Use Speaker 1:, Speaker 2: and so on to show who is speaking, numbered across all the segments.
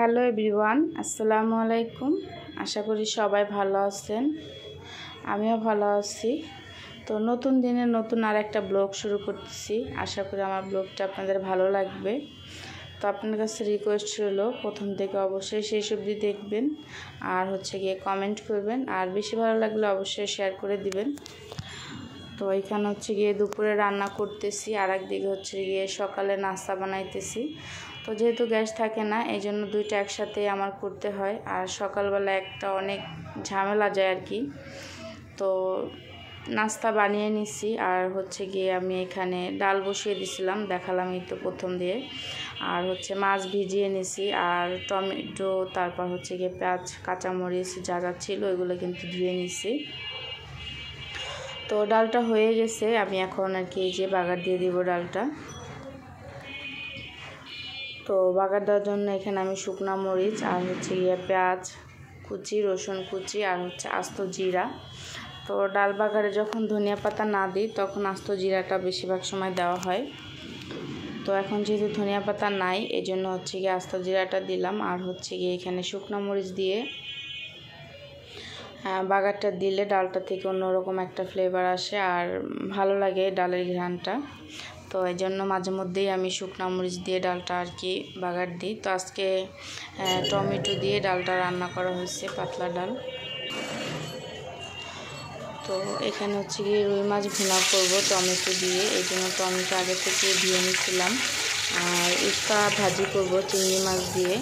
Speaker 1: Hello everyone, আসসালামু আলাইকুম। আশা করি সবাই ভালো আছেন, আমিও ভালো আছি। তো নতুন দিনে নতুন আর একটা ব্লগ শুরু করতেছি। আশা করি আমার ব্লগটা আপনাদের ভালো লাগবে। তো আপনার কাছে রিকোয়েস্ট হলো প্রথম থেকে অবশ্যই শেষ অবধি দেখবেন, আর গিয়ে কমেন্ট করবেন, আর বেশি ভালো লাগলে অবশ্যই শেয়ার করে দিবেন। তো এখানে গিয়ে দুপুরে রান্না করতেছি, আর একদিকে গিয়ে সকালে নাস্তা বানাইতেছি। তো যেহেতু গ্যাস থাকে না, এই জন্য দুইটা একসাথে আমার করতে হয়, আর সকালবেলা একটা অনেক ঝামেলা যায় আর কি। তো নাস্তা বানিয়ে নিছি, আর গিয়ে আমি এখানে ডাল বসিয়ে দিছিলাম, দেখালাম এই তো প্রথম দিয়ে। আর মাছ ভিজিয়ে নিছি, আর টমেটো, তারপর গিয়ে পেঁয়াজ, কাঁচামরিচ যা যা ছিল ওইগুলো কিন্তু ধুয়ে নিছি। তো ডালটা হয়ে গেছে, আমি এখন আর কি এই যে বাগার দিয়ে দিব ডালটা। তো বাগার দেওয়ার জন্য এখানে আমি শুকনা মরিচ, আর গিয়ে পেঁয়াজ কুচি, রসুন কুচি, আর আস্ত জিরা। তো ডাল বাগারে যখন ধনিয়া পাতা না দিই তখন আস্ত জিরাটা বেশিরভাগ সময় দেওয়া হয়। তো এখন যেহেতু ধনিয়া পাতা নাই, এই জন্য গিয়ে আস্ত জিরাটা দিলাম। আর গিয়ে এখানে শুকনা মরিচ দিয়ে বাগারটা দিলে ডালটা থেকে অন্যরকম একটা ফ্লেভার আসে, আর ভালো লাগে ডালের ঘ্রাণটা। তো এই জন্য মাঝে মধ্যেই আমি শুকনো মরিচ দিয়ে ডালটা আর কি বাগার দিই। তো আজকে টমেটো দিয়ে ডালটা রান্না করা হয়েছে, পাতলা ডাল। তো এখানে গিয়ে রুই মাছ ভুনা করবো টমেটো দিয়ে, এই জন্য টমেটো আগে থেকে ধুয়ে নিয়েছিলাম। আর উস্তা ভাজি করব চিংড়ি মাছ দিয়ে,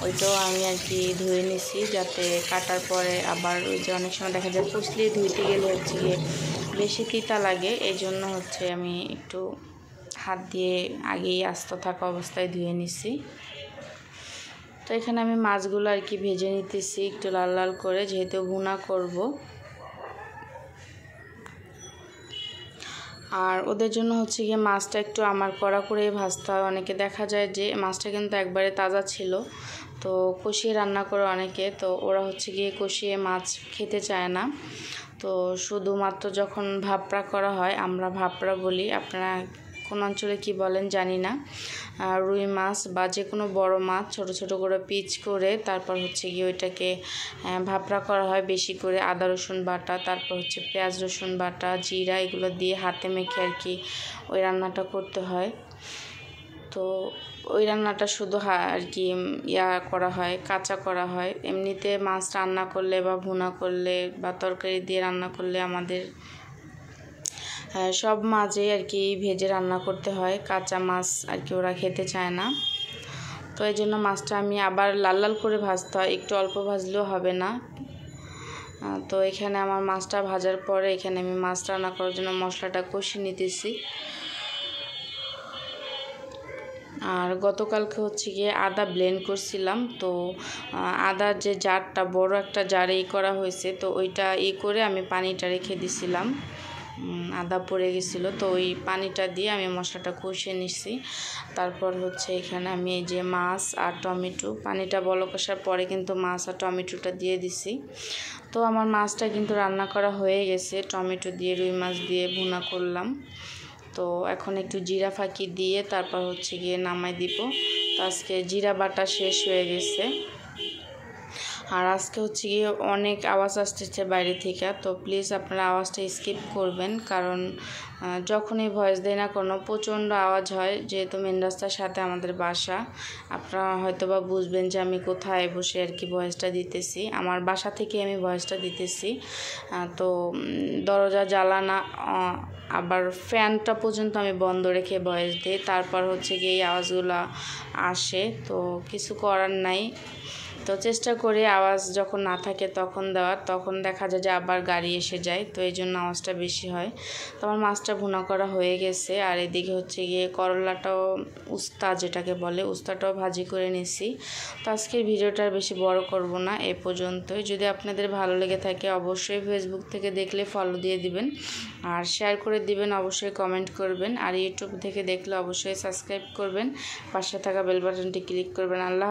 Speaker 1: ওইটাও আমি আর কি ধুয়ে নিছি, যাতে কাটার পরে আবার ওই যে অনেক সময় দেখা যায় কুচলিয়ে ধুইতে গেলে গিয়ে বেশি তিতা লাগে, এই জন্য আমি একটু হাত দিয়ে আগেই আস্ত থাকা অবস্থায় ধুয়ে নিছি। তো এখানে আমি মাছগুলো আর কি ভেজে নিতেছি একটু লাল লাল করে, যেহেতু ভুনা করব। আর ওদের জন্য গিয়ে মাছটা একটু আমার কড়া করে ভাজতে হয়। অনেকে দেখা যায় যে মাছটা কিন্তু একবারে তাজা ছিল, তো কষিয়ে রান্না করে অনেকে, তো ওরা গিয়ে কষিয়ে মাছ খেতে চায় না। তো শুধুমাত্র যখন ভাপড়া করা হয়, আমরা ভাপড়া বলি, আপনারা কোন অঞ্চলে কি বলেন জানি না। রুই মাছ বা যে কোনো বড় মাছ ছোট ছোট করে পিচ করে তারপর গিয়ে ওইটাকে ভাপড়া করা হয় বেশি করে আদা রসুন বাটা, তারপর পেঁয়াজ রসুন বাটা, জিরা, এগুলো দিয়ে হাতে মেখে আর কি ওই রান্নাটা করতে হয়। তো ওই রান্নাটা শুধু আর কি করা হয়, কাঁচা করা হয়। এমনিতে মাছ রান্না করলে বা ভুনা করলে বা তরকারি দিয়ে রান্না করলে আমাদের সব মাছই আর কি ভেজে রান্না করতে হয়, কাঁচা মাছ আর কি ওরা খেতে চায় না। তো এই জন্য মাছটা আমি আবার লাল লাল করে ভাজতে হয়, একটু অল্প ভাজলেও হবে না। তো এখানে আমার মাছটা ভাজার পরে এখানে আমি মাছ রান্না করার জন্য মশলাটা কষিয়ে নিতেছি। আর গতকালকে গিয়ে আদা ব্লেন্ড করছিলাম, তো আদার যে জারটা বড় একটা জারে করা হয়েছে, তো ওইটা করে আমি পানিটা রেখে দিছিলাম, আদা পড়ে গেছিলো, তো ওই পানিটা দিয়ে আমি মশলাটা কষিয়ে নিচ্ছি। তারপর এখানে আমি এই যে মাছ আর টমেটো, পানিটা বলক আসার পরে কিন্তু মাছ আর টমেটোটা দিয়ে দিছি। তো আমার মাছটা কিন্তু রান্না করা হয়ে গেছে, টমেটো দিয়ে রুই মাছ দিয়ে ভুনা করলাম। তো এখন একটু জিরা ফাঁকি দিয়ে তারপর গিয়ে নামাই দিব। তো আজকে জিরা বাটা শেষ হয়ে গেছে। আর আজকে গিয়ে অনেক আওয়াজ আসতেছে বাইরে থেকে, তো প্লিজ আপনারা আওয়াজটা স্কিপ করবেন, কারণ যখনই ভয়েস দেয় না কোনো প্রচণ্ড আওয়াজ হয়, যেহেতু মেন রাস্তার সাথে আমাদের বাসা। আপনারা হয়তো বা বুঝবেন যে আমি কোথায় বসে আর কি ভয়েসটা দিতেছি, আমার বাসা থেকে আমি ভয়েসটা দিতেছি। তো দরজা জ্বালানা আবার ফ্যানটা পর্যন্ত আমি বন্ধ রেখে ভয়েস দিই, তারপর গিয়ে এই আওয়াজগুলো আসে। তো কিছু করার নাই, তো চেষ্টা করি আওয়াজ যখন না থাকে তখন দেওয়ার, তখন দেখা যায় যে আবার গাড়ি এসে যায়, তো এই জন্য আওয়াজটা বেশি হয়। তো আমার মাছটা ভুনা করা হয়ে গেছে, আর এদিকে গিয়ে করলাটাও, উস্তা যেটাকে বলে, উস্তাটাও ভাজি করে নিছি। তো আজকের ভিডিওটা বেশি বড় করব না, এ পর্যন্তই। যদি আপনাদের ভালো লেগে থাকে অবশ্যই ফেসবুক থেকে দেখলে ফলো দিয়ে দিবেন, আর শেয়ার করে দিবেন, অবশ্যই কমেন্ট করবেন, আর ইউটিউব থেকে দেখলে অবশ্যই সাবস্ক্রাইব করবেন, পাশে থাকা বেল বাটনটি ক্লিক করবেন। আল্লাহ।